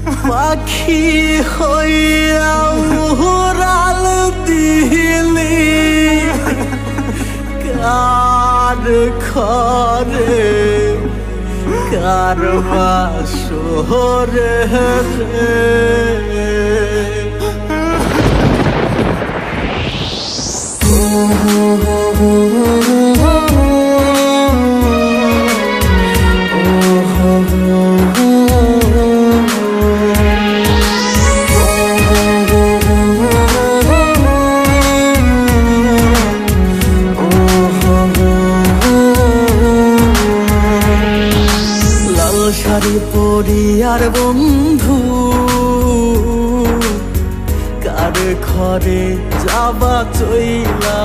পাখি হইয়া উড়াল দিলি কার ঘরে কার বাসরে শাড়ি পরি আর বন্ধু কার ঘরে যাবা চইলা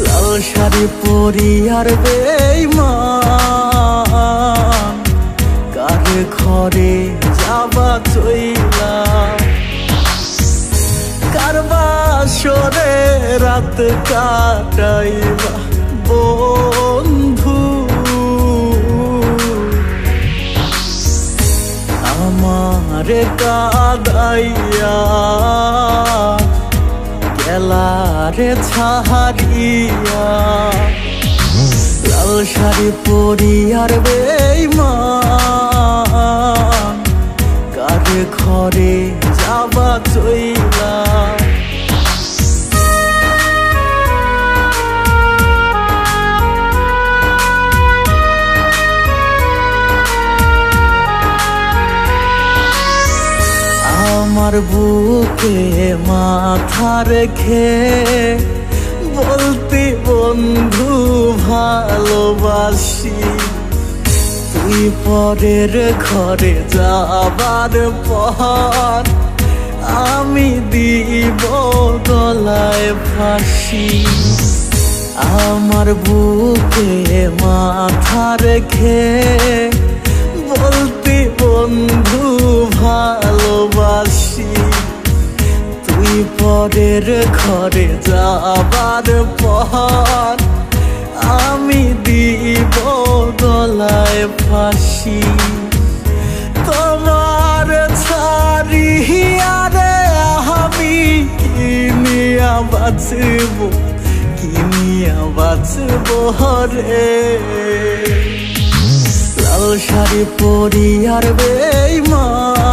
লাল শাড়ি পরি আর বেঈমান কার ঘরে যাবা চইলা কার বাসরে রাত কাটাইবা বন্ধু আমারে কাদাইয়া গেলারে ছাড়িয়া লাল শাড়ি পরি আর বেঈমান কার ঘরে যাবা চইলা আমার বুকে মাথা রেখে বলতে বন্ধু ভালোবাসি তুই পরের ঘরে যাবার পর আমি দিব গলায় ফাঁসি আমার বুকে মাথা রেখে বলতে বন্ধু ভালোবাসি তুই পরের ঘরে যাবার পর আমি দিব গলায় ফাঁসি তোমার ছাড়িয়া রে আমি কিনিয়া বাঁচব রে লাল শাড়ি পরি আর বেঈমান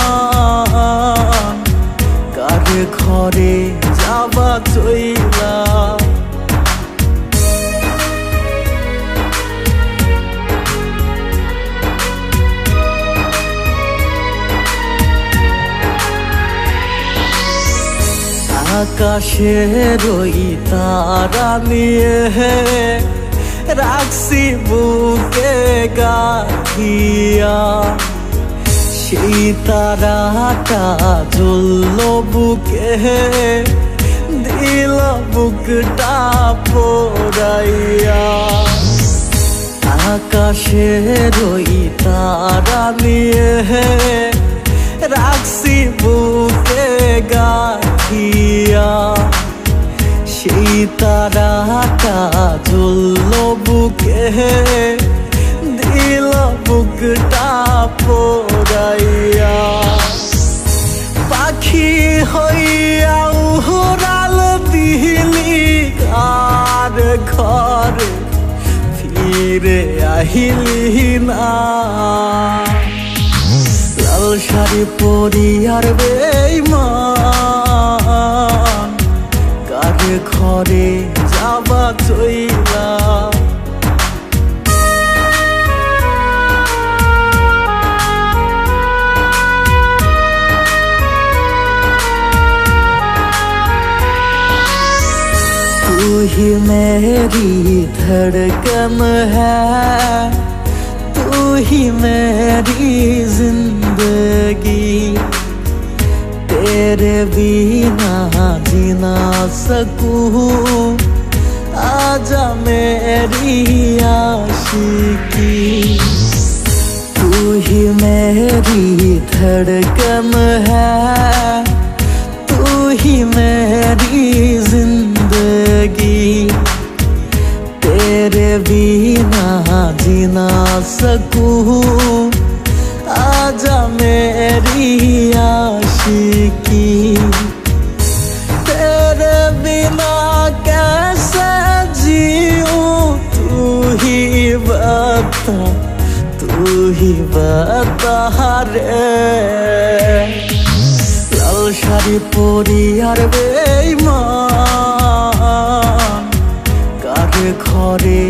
কার ঘরে যাবা চইলা আকাশের ওই তারা নিয়ে রাখছি বুকে গাথিয়া সেই তারাটা জ্বলল বুকে দিল বুকটা পোড়াইয়া আকাশের ওই তারা নিয়ে রাখছি বুকে গাথিয়া সেই তারাটা জ্বলল বুকে দিল বুকটা পোড়াইয়া পাখি হইয়া উড়াল দিলি কার ঘরে ফিরে আহিলি না লাল শাড়ি পরি আর বেঈমান কার ঘরে যাবা চইলা तू ही मेरी धड़कन है तू ही मेरी जिंदगी तेरे बिना जी ना सकूं आजा मेरी आशिकी तू ही मेरी धड़कन है तू ही मेरी जिंदगी तेरे बिना जी ना सकूं आजा मैं मेरी आशिकी तेरे बिना कैसे जीऊं तू ही बता रे লাল শাড়ি পরি আর বেঈমান কার ঘরে